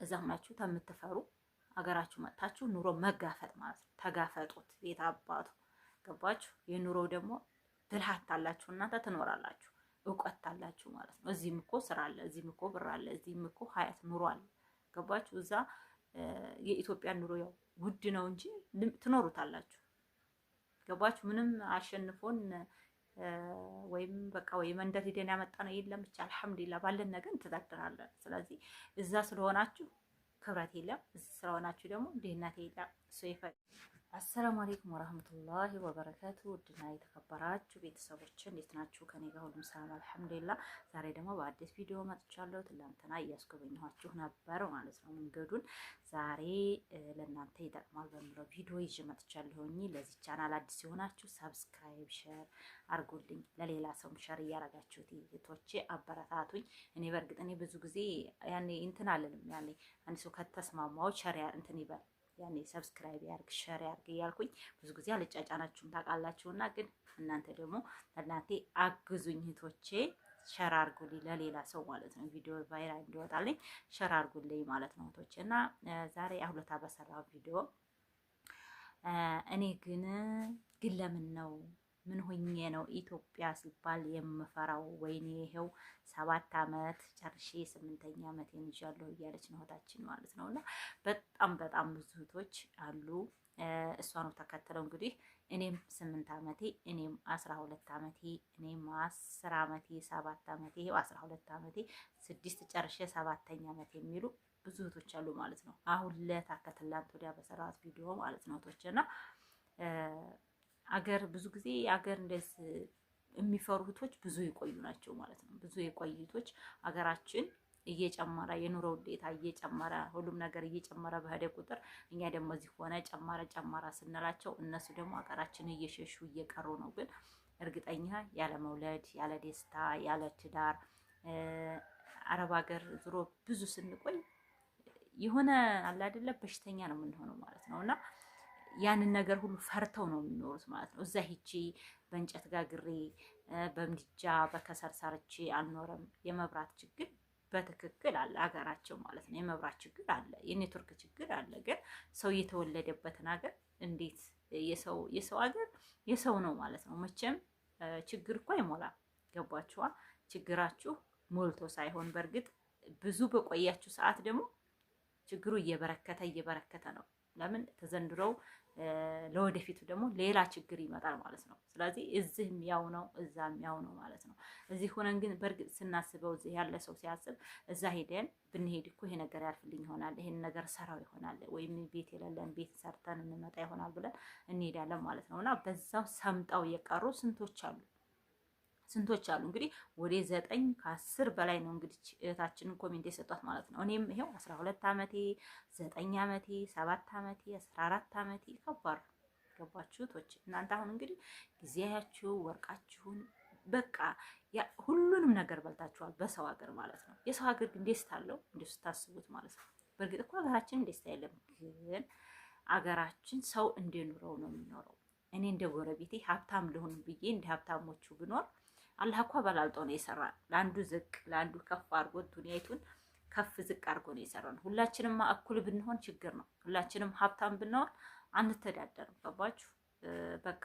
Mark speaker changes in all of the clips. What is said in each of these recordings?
Speaker 1: እዛ ሆናችሁ ተምትፈሩ አገራችሁ መጣችሁ ኑሮ መጋፈጥ ማለት ነው። ተጋፈጡት። ቤት አባቱ ገባችሁ? የኑሮ ደግሞ ብልሃት አላችሁ እናንተ ትኖራላችሁ። እውቀት አላችሁ ማለት ነው። እዚህም እኮ ስራ አለ፣ እዚህም እኮ ብር አለ፣ እዚህም እኮ ሀያት ኑሮ አለ። ገባችሁ? እዛ የኢትዮጵያ ኑሮ ያው ውድ ነው እንጂ ትኖሩታላችሁ። ገባችሁ? ምንም አሸንፎን ወይም በቃ ወይ መንደር ሂደን ያመጣ ነው የለም። ብቻ አልሐምዱሊላህ ባለን ነገር እንተዳደራለን። ስለዚህ እዛ ስለሆናችሁ ክብረት የለም፣ እዚህ ስለሆናችሁ ደግሞ ድህነት የለም። እሱ አሰላሙ አለይኩም ወራህመቱላሂ ወበረካቱ። ውድና የተከበራችሁ ቤተሰቦች እንዴት ናችሁ? ከኔ ጋር ሁሉም ሰላም አልሐምዱሊላህ። ዛሬ ደግሞ በአዲስ ቪዲዮ መጥቻለሁ። ትላንትና እያስጎበኘኋችሁ ነበር ማለት ነው መንገዱን። ዛሬ ለእናንተ ይጠቅማል በሚለው ቪዲዮ ይዤ መጥቻለሁኝ። ለዚህ ቻናል አዲስ የሆናችሁ ሰብስክራይብ፣ ሼር አርጉልኝ። ለሌላ ሰው ሸር እያረጋችሁት እህቶቼ አበረታቱኝ። እኔ በእርግጥ እኔ ብዙ ጊዜ ያኔ እንትን አለንም ያኔ አንድ ሰው ከተስማማው ሸር እንትን ይበል ያኔ ሰብስክራይብ ያርግ ሸር ያርግ እያልኩኝ ብዙ ጊዜ አልጫጫናችሁም ታውቃላችሁና፣ ግን እናንተ ደግሞ ለእናንተ አግዙኝ እህቶቼ፣ ሸር አርጉልኝ ለሌላ ሰው ማለት ነው። ቪዲዮ ቫይራል እንዲወጣልኝ ሸር አርጉልኝ ማለት ነው እህቶቼ። እና ዛሬ አሁለታ በሰራው ቪዲዮ እኔ ግን ለምን ነው ምን ሆኜ ነው ኢትዮጵያ ሲባል የምፈራው? ወይኔ ይሄው 7 ዓመት ጨርሼ 8ኛ ዓመቴን ይዣለሁ እያለች ነው እህታችን ማለት ነው። እና በጣም ብዙ እህቶች አሉ እሷ ነው ተከተለው እንግዲህ እኔም 8 ዓመቴ እኔም 12 ዓመቴ እኔም 10 ዓመቴ 7 ዓመቴ ይሄው 12 ዓመቴ 6 ጨርሼ 7ኛ ዓመቴ የሚሉ ብዙ እህቶች አሉ ማለት ነው። አሁን ለታከተላንት ወዲያ በሰራት ቪዲዮ ማለት ነው እህቶችና አገር ብዙ ጊዜ አገር እንደዚህ የሚፈሩ እህቶች ብዙ የቆዩ ናቸው ማለት ነው። ብዙ የቆዩ እህቶች አገራችን እየጨመረ የኑሮ ውዴታ እየጨመረ ሁሉም ነገር እየጨመረ በሄደ ቁጥር እኛ ደግሞ እዚህ ሆነ ጨመረ ስንላቸው እነሱ ደግሞ አገራችን እየሸሹ እየቀሩ ነው። ግን እርግጠኛ ያለ መውለድ ያለ ደስታ ያለ ትዳር አረብ ሀገር ዙሮ ብዙ ስንቆይ የሆነ አለ አይደለ በሽተኛ ነው የምንሆነው ማለት ነውና ያንን ነገር ሁሉ ፈርተው ነው የሚኖሩት ማለት ነው። እዛ ሂጂ በእንጨት ጋግሬ በምድጃ በከሰል ሰርቼ አልኖረም። የመብራት ችግር በትክክል አለ አገራቸው ማለት ነው። የመብራት ችግር አለ፣ የኔትወርክ ችግር አለ። ግን ሰው የተወለደበትን ሀገር እንዴት የሰው ሀገር የሰው ነው ማለት ነው። መቼም ችግር እኮ አይሞላም። ገባችኋ? ችግራችሁ ሞልቶ ሳይሆን በእርግጥ ብዙ በቆያችሁ ሰዓት ደግሞ ችግሩ እየበረከተ ነው። ለምን ተዘንድሮው ለወደፊቱ ደግሞ ሌላ ችግር ይመጣል ማለት ነው። ስለዚህ እዚህም ያው ነው እዛም ያው ነው ማለት ነው። እዚህ ሆነን ግን በእርግጥ ስናስበው እዚህ ያለ ሰው ሲያስብ እዛ ሄደን ብንሄድ እኮ ይሄ ነገር ያልፍልኝ ይሆናል፣ ይሄን ነገር ሰራው ይሆናል፣ ወይም ቤት የሌለን ቤት ሰርተን እንመጣ ይሆናል ብለን እንሄዳለን ማለት ነውና በዛው ሰምጠው የቀሩ ስንቶች አሉ እንግዲህ ወደ 9 ከ10 በላይ ነው እንግዲህ እህታችንን ኮሜንት የሰጧት ማለት ነው። እኔም ይሄው 12 ዓመቴ 9 ዓመቴ 7 ዓመቴ 14 ዓመቴ ከባድ ገባችሁ ቶች እናንተ አሁን እንግዲህ ጊዜያችሁ ወርቃችሁን በቃ ሁሉንም ነገር በልታችኋል በሰው ሀገር ማለት ነው። የሰው ሀገር ግን ደስታ አለው እንደሱ ታስቡት ማለት ነው። በእርግጥ እኮ ሀገራችን ደስታ የለም፣ ግን አገራችን ሰው እንደኖረው ነው የሚኖረው። እኔ እንደ ጎረቤቴ ሀብታም ልሆን ብዬ እንደ ሀብታሞቹ ብኖር አላህ እኮ በላልጦ ነው የሰራን። ለአንዱ ዝቅ ለአንዱ ከፍ አድርጎ ዱንያይቱን ከፍ ዝቅ አድርጎ ነው የሰራን። ሁላችንም እኩል ብንሆን ችግር ነው። ሁላችንም ሀብታም ብንሆን አንተዳደርም። ገባችሁ? በቃ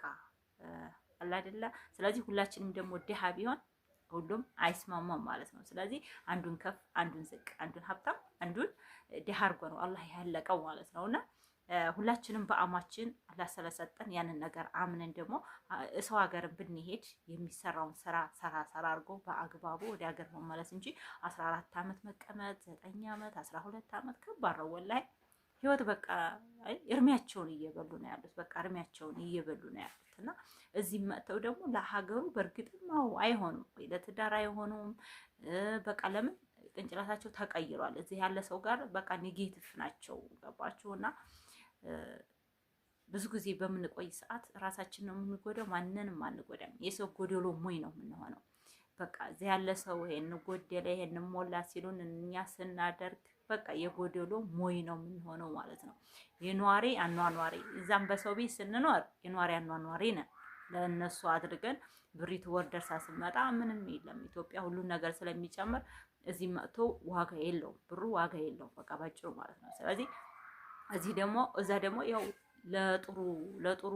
Speaker 1: አላ አይደለ? ስለዚህ ሁላችንም ደግሞ ድሃ ቢሆን ሁሉም አይስማማም ማለት ነው። ስለዚህ አንዱን ከፍ አንዱን ዝቅ አንዱን ሀብታም አንዱን ድሃ አድርጎ ነው አላህ ያለቀው ማለት ነውና ሁላችንም በአማችን አላህ ስለሰጠን ያንን ነገር አምነን ደግሞ ሰው ሀገር ብንሄድ የሚሰራውን ሰራ አድርጎ በአግባቡ ወደ ሀገር መመለስ እንጂ 14 ዓመት መቀመጥ 9 ዓመት 12 ዓመት ከባድ ነው ወላሂ። ህይወት በቃ እርሚያቸውን እየበሉ ነው ያሉት። በቃ እርሚያቸውን እየበሉ ነው ያሉት እና እዚህ መጥተው ደግሞ ለሀገሩ በእርግጥም አይሆኑም ወይ ለትዳር አይሆኑም። በቃ ለምን ቅንጭላታቸው ተቀይሯል። እዚህ ያለ ሰው ጋር በቃ ኔጌቲቭ ናቸው። ገባችሁና ብዙ ጊዜ በምንቆይ ሰዓት ራሳችን ነው የምንጎዳው፣ ማንንም አንጎዳም። የሰው ጎደሎ ሞይ ነው የምንሆነው። በቃ እዚህ ያለ ሰው ይሄን ጎደለ ይሄን ሞላ ሲሉን እኛ ስናደርግ በቃ የጎደሎ ሞይ ነው የምንሆነው ማለት ነው። የኗሪ አኗኗሪ እዛም በሰው ቤት ስንኖር የኗሪ አኗኗሪ ነን። ለእነሱ አድርገን ብሪት ወርደርሳ ስመጣ ምንም የለም። ኢትዮጵያ ሁሉን ነገር ስለሚጨምር እዚህ መጥቶ ዋጋ የለውም፣ ብሩ ዋጋ የለውም። በቃ ባጭሩ ማለት ነው። ስለዚህ እዛ ደግሞ ያው ለጥሩ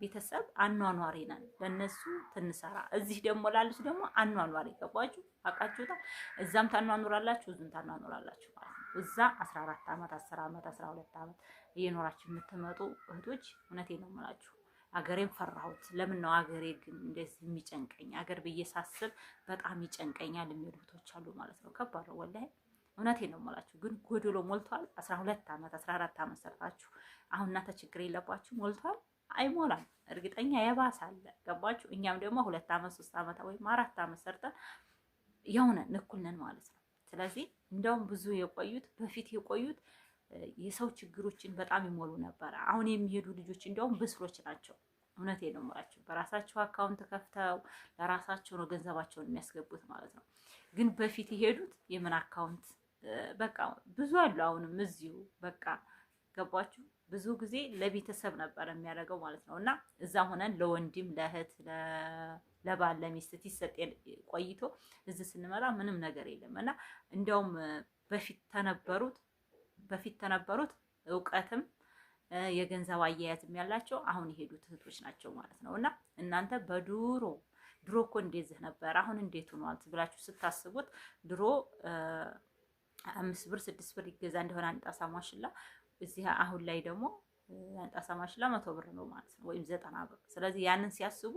Speaker 1: ቤተሰብ አኗኗሪ ነን፣ ለነሱ ትንሰራ። እዚህ ደግሞ ላሉት ደግሞ አኗኗሪ ገባችሁ? አቃችሁታ። እዛም ታኗኑራላችሁ፣ እዚህም ታኗኑራላችሁ ማለት ነው። እዛ 14 ዓመት 10 ዓመት 12 ዓመት እየኖራችሁ የምትመጡ እህቶች እውነቴን ነው የምላችሁ፣ አገሬን ፈራሁት። ለምን ነው አገሬ ግን እንደዚህ የሚጨንቀኝ? አገር ብዬ ሳስብ በጣም ይጨንቀኛል የሚሉ እህቶች አሉ ማለት ነው። ከባድ ነው ወላሂ፣ እውነቴን ነው የምላችሁ። ግን ጎደሎ ሞልቷል። 12 ዓመት 14 ዓመት ሰርታችሁ አሁን እናንተ ችግር የለባችሁ? ሞልቷል? አይሞላም። እርግጠኛ የባሰ አለ። ገባችሁ? እኛም ደግሞ 2 ዓመት 3 ዓመት ወይም 4 ዓመት ሰርተን ያው ነን፣ እኩል ነን ማለት ነው። ስለዚህ እንደውም ብዙ በፊት የቆዩት የሰው ችግሮችን በጣም ይሞሉ ነበረ። አሁን የሚሄዱ ልጆች እንደውም ብስሎች ናቸው። እውነቴን ነው የምላችሁ። በራሳቸው አካውንት ከፍተው ለራሳቸው ነው ገንዘባቸውን የሚያስገቡት ማለት ነው። ግን በፊት የሄዱት የምን አካውንት በቃ ብዙ አሉ። አሁንም እዚሁ በቃ ገባችሁ? ብዙ ጊዜ ለቤተሰብ ነበር የሚያደርገው ማለት ነው። እና እዛ ሆነን ለወንድም ለእህት ለባል ለሚስት ይሰጥ ቆይቶ እዚህ ስንመጣ ምንም ነገር የለም። እና እንደውም በፊት ተነበሩት እውቀትም የገንዘብ አያያዝም ያላቸው አሁን የሄዱት እህቶች ናቸው ማለት ነው። እና እናንተ ድሮ እኮ እንደዚህ ነበር፣ አሁን እንዴት ሆኗል ብላችሁ ስታስቡት ድሮ 5 ብር 6 ብር ይገዛ እንደሆነ አንድ ጣሳ ማሽላ እዚህ አሁን ላይ ደግሞ አንጣሳ ማሽላ 100 ብር ነው ማለት ነው፣ ወይም 90 ብር። ስለዚህ ያንን ሲያስቡ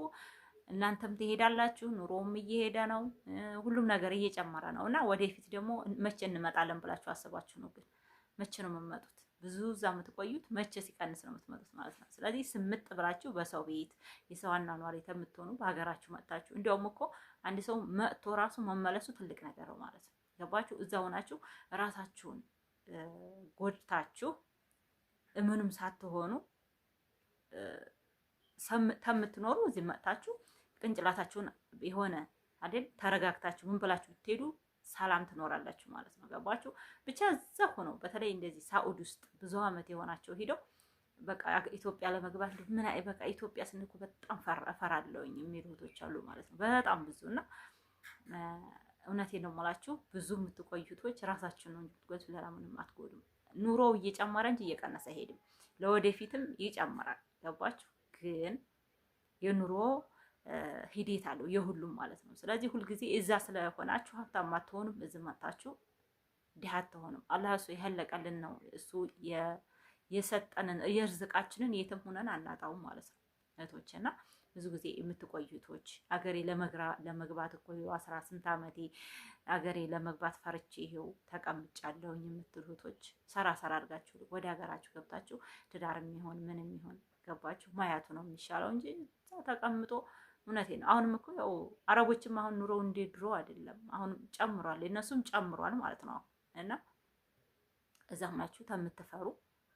Speaker 1: እናንተም ትሄዳላችሁ፣ ኑሮም እየሄደ ነው፣ ሁሉም ነገር እየጨመረ ነው። እና ወደፊት ደግሞ መቼ እንመጣለን ብላችሁ አስባችሁ ነው? ግን መቼ ነው የምትመጡት? ብዙ እዛ የምትቆዩት መቼ ሲቀንስ ነው የምትመጡት ማለት ነው። ስለዚህ ስምጥ ብላችሁ በሰው ቤት የሰው አኗኗሪ የምትሆኑ በሀገራችሁ መጥታችሁ፣ እንዲያውም እኮ አንድ ሰው መጥቶ ራሱ መመለሱ ትልቅ ነገር ነው ማለት ነው። ገባችሁ? እዛ ሆናችሁ ራሳችሁን ጎድታችሁ ምንም ሳትሆኑ ከምትኖሩ እዚህ መጥታችሁ ቅንጭላታችሁን የሆነ አይደል ተረጋግታችሁ ምን ብላችሁ ብትሄዱ ሰላም ትኖራላችሁ ማለት ነው። ገባችሁ? ብቻ እዛ ሆኖ በተለይ እንደዚህ ሳኡዲ ውስጥ ብዙ ዓመት የሆናቸው ሂደው በቃ ኢትዮጵያ ለመግባት ምን በቃ ኢትዮጵያ ስንኩ በጣም ፈራለሁኝ የሚሉ እህቶች አሉ ማለት ነው። በጣም ብዙ እና እውነቴን ነው የምላችሁ ብዙ የምትቆዩ እህቶች ራሳችሁን ነው የምትጎዱ፣ ሌላ ምንም አትጎዱም። ኑሮው እየጨመረ እንጂ እየቀነሰ አይሄድም። ለወደፊትም ይጨምራል። ገባችሁ? ግን የኑሮ ሂደት አለው የሁሉም ማለት ነው። ስለዚህ ሁልጊዜ እዛ ስለሆናችሁ ሀብታም አትሆኑም፣ እዚህ መጣችሁ ድሃ አትሆኑም። አላህ እሱ ይሄለቀልን ነው እሱ የሰጠንን የርዝቃችንን የትም ሆነን አናጣውም ማለት ነው እህቶችና ብዙ ጊዜ የምትቆዩ እህቶች አገሬ ለመግባት እኮ ይኸው 18 ዓመቴ አገሬ ለመግባት ፈርቼ ይኸው ተቀምጫለሁኝ የምትሉ እህቶች ሰራ አድርጋችሁ ወደ ሀገራችሁ ገብታችሁ ትዳር የሚሆን ምንም ይሆን ገባችሁ ማያቱ ነው የሚሻለው እንጂ እዛ ተቀምጦ እውነቴን ነው። አሁንም እኮ ያው አረቦችም አሁን ኑሮ እንደ ድሮ አይደለም፣ አሁን ጨምሯል፣ እነሱም ጨምሯል ማለት ነው። እና እዛ ሆናችሁ ተምትፈሩ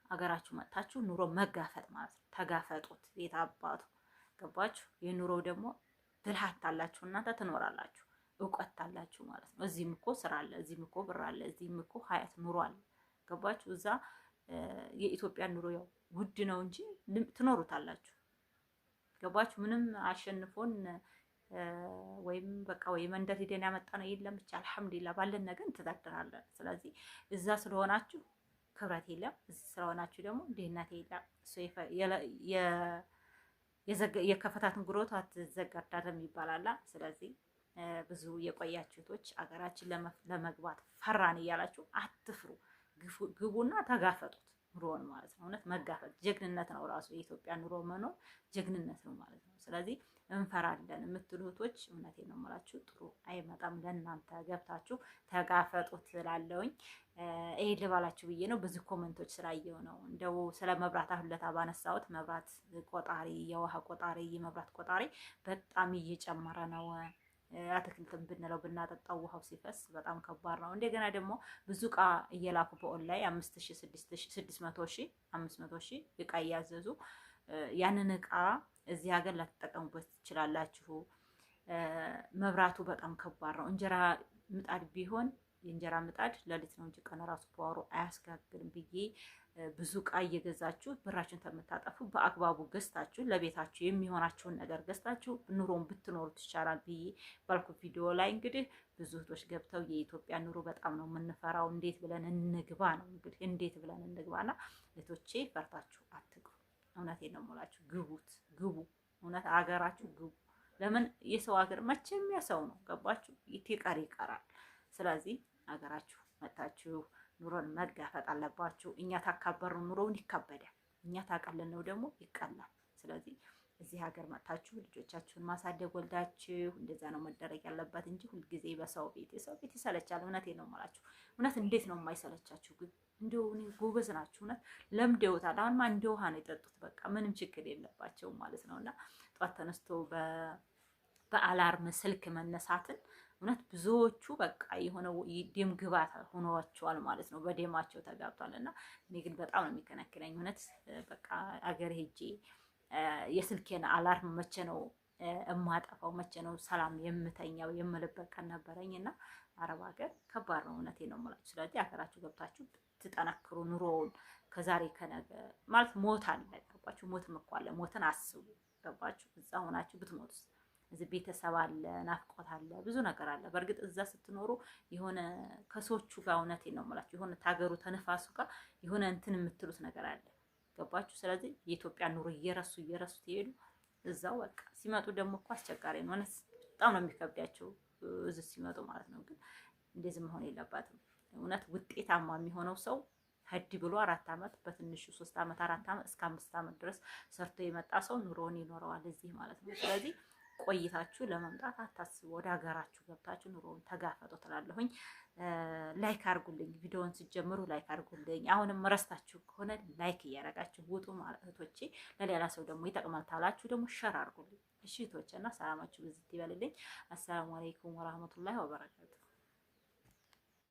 Speaker 1: አገራችሁ መጥታችሁ ኑሮ መጋፈጥ ማለት ነው። ተጋፈጡት ቤት አባቱ ገባችሁ? የኑሮው ደግሞ ብልሃት አላችሁ እናንተ ትኖራላችሁ፣ እውቀት አላችሁ ማለት ነው። እዚህም እኮ ስራ አለ፣ እዚህም እኮ ብር አለ፣ እዚህም እኮ ሀያት ኑሮ አለ። ገባችሁ? እዛ የኢትዮጵያ ኑሮ ያው ውድ ነው እንጂ ትኖሩታላችሁ። ገባችሁ? ምንም አሸንፎን ወይም በቃ ወይ መንደር ሄደን ያመጣ ነው የለም። ብቻ አልሐምዱሊላህ ባለን ነገር እንተዳደራለን። ስለዚህ እዛ ስለሆናችሁ ክብረት የለም፣ እዚህ ስለሆናችሁ ደግሞ ድህነት የለም። የከፈታትን ጉሮት አትዘጋዳትም ይባላል። ስለዚህ ብዙ የቆያችሁ እህቶች አገራችን ለመግባት ፈራን እያላችሁ አትፍሩ፣ ግቡና ተጋፈጡት ኑሮን ማለት ነው። እውነት መጋፈጥ ጀግንነት ነው ራሱ። የኢትዮጵያ ኑሮ መኖር ጀግንነት ነው ማለት ነው። ስለዚህ እንፈራለን የምትሉ እህቶች እውነቴን ነው የምላችሁ ጥሩ አይመጣም ለእናንተ። ገብታችሁ ተጋፈጡት እላለሁኝ። ይሄ ልባላችሁ ብዬ ነው። ብዙ ኮመንቶች ስላየው ነው። እንደው ስለ መብራት አሁን ለታ ባነሳሁት መብራት ቆጣሪ፣ የውሃ ቆጣሪ፣ የመብራት ቆጣሪ በጣም እየጨመረ ነው። አትክልትን ብንለው ብናጠጣው ውሃው ሲፈስ በጣም ከባድ ነው። እንደገና ደግሞ ብዙ እቃ እየላኩ በኦንላይን 5000፣ 6000፣ 500,000 እቃ እያዘዙ ያንን እቃ እዚህ ሀገር ላትጠቀሙበት ትችላላችሁ። መብራቱ በጣም ከባድ ነው። እንጀራ ምጣድ ቢሆን የእንጀራ ምጣድ ለሊት ነው እንጂ ቀን ራሱ ፓወሩ አያስጋግርም ብዬ ብዙ እቃ እየገዛችሁ ብራችሁን ከምታጠፉ በአግባቡ ገዝታችሁ ለቤታችሁ የሚሆናችሁን ነገር ገዝታችሁ ኑሮን ብትኖሩት ይቻላል ብዬ ባልኩ ቪዲዮ ላይ እንግዲህ ብዙ እህቶች ገብተው የኢትዮጵያ ኑሮ በጣም ነው የምንፈራው፣ እንዴት ብለን እንግባ ነው እንግዲህ እንዴት ብለን እንግባና እህቶቼ ፈርታችሁ አትግቡ። እውነቴን ነው የምላችሁ፣ ግቡ፣ እውነት አገራችሁ ግቡ። ለምን የሰው ሀገር መቼም የሰው ነው፣ ገባችሁ? ይቀራል። ስለዚህ ሀገራችሁ መታችሁ ኑሮን መጋፈጥ አለባችሁ። እኛ ታካበርን ኑሮውን ይካበዳል፣ እኛ ታቀልን ነው ደግሞ ይቀላል። ስለዚህ እዚህ ሀገር መጥታችሁ ልጆቻችሁን ማሳደግ ወልዳችሁ እንደዛ ነው መደረግ ያለበት እንጂ ሁልጊዜ በሰው ቤት የሰው ቤት ይሰለቻል። እውነቴን ነው የምላችሁ። እውነት እንዴት ነው የማይሰለቻችሁ ግን? እንደው እኔ ጎበዝ ናችሁ እውነት ለምደውታል። አሁንማ እንደ ውሃ ነው የጠጡት። በቃ ምንም ችግር የለባቸውም ማለት ነውና ጧት ተነስቶ በአላርም ስልክ መነሳትን እውነት ብዙዎቹ በቃ የሆነ ደም ግባት ሆኗቸዋል ማለት ነው። በደማቸው ተጋብቷል። እና እኔ ግን በጣም ነው የሚከነክነኝ እውነት በቃ አገር ሄጄ የስልኬን አላርም መቼ ነው እማጠፋው፣ መቼ ነው ሰላም የምተኛው የምልበት ቀን ነበረኝ። እና አረብ ሀገር ከባድ ነው፣ እውነቴን ነው የምላችሁ። ስለዚህ ሀገራችሁ ገብታችሁ ትጠነክሩ ኑሮውን ከዛሬ ከነገ ማለት ሞት አለ፣ ገባችሁ? ሞትም እኮ አለ። ሞትን አስቡ፣ ገባችሁ? እዛ ሆናችሁ ብትሞቱስ? እዚህ ቤተሰብ አለ፣ ናፍቆት አለ፣ ብዙ ነገር አለ። በእርግጥ እዛ ስትኖሩ የሆነ ከሰዎቹ ጋር እውነቴን ነው የምላችሁ የሆነ ታገሩ ተነፋሱ ጋር የሆነ እንትን የምትሉት ነገር አለ፣ ገባችሁ? ስለዚህ የኢትዮጵያ ኑሮ እየረሱ ትሄዱ እዛው በቃ ሲመጡ ደግሞ እኮ አስቸጋሪ ነው። እውነት በጣም ነው የሚከብዳቸው እዚህ ሲመጡ ማለት ነው። ግን እንደዚህ መሆን የለባትም። እውነት ውጤታማ የሚሆነው ሰው ሀዲ ብሎ 4 ዓመት በትንሹ 3 ዓመት 4 ዓመት እስከ 5 ዓመት ድረስ ሰርቶ የመጣ ሰው ኑሮውን ይኖረዋል እዚህ ማለት ነው። ስለዚህ ቆይታችሁ ለመምጣት አታስቡ። ወደ ሀገራችሁ ገብታችሁ ኑሮውን ተጋፈጡ ትላለሁኝ። ላይክ አድርጉልኝ፣ ቪዲዮውን ስትጀምሩ ላይክ አድርጉልኝ። አሁንም ረስታችሁ ከሆነ ላይክ እያደረጋችሁ ውጡ ማለት እህቶቼ። ለሌላ ሰው ደግሞ ይጠቅማል ታላችሁ ደግሞ ሸር አድርጉልኝ። እሺ እህቶቼ፣ እና ሰላማችሁ ብዝት ይበልልኝ። አሰላሙ አለይኩም ወራህመቱላሂ ወበረካቱ።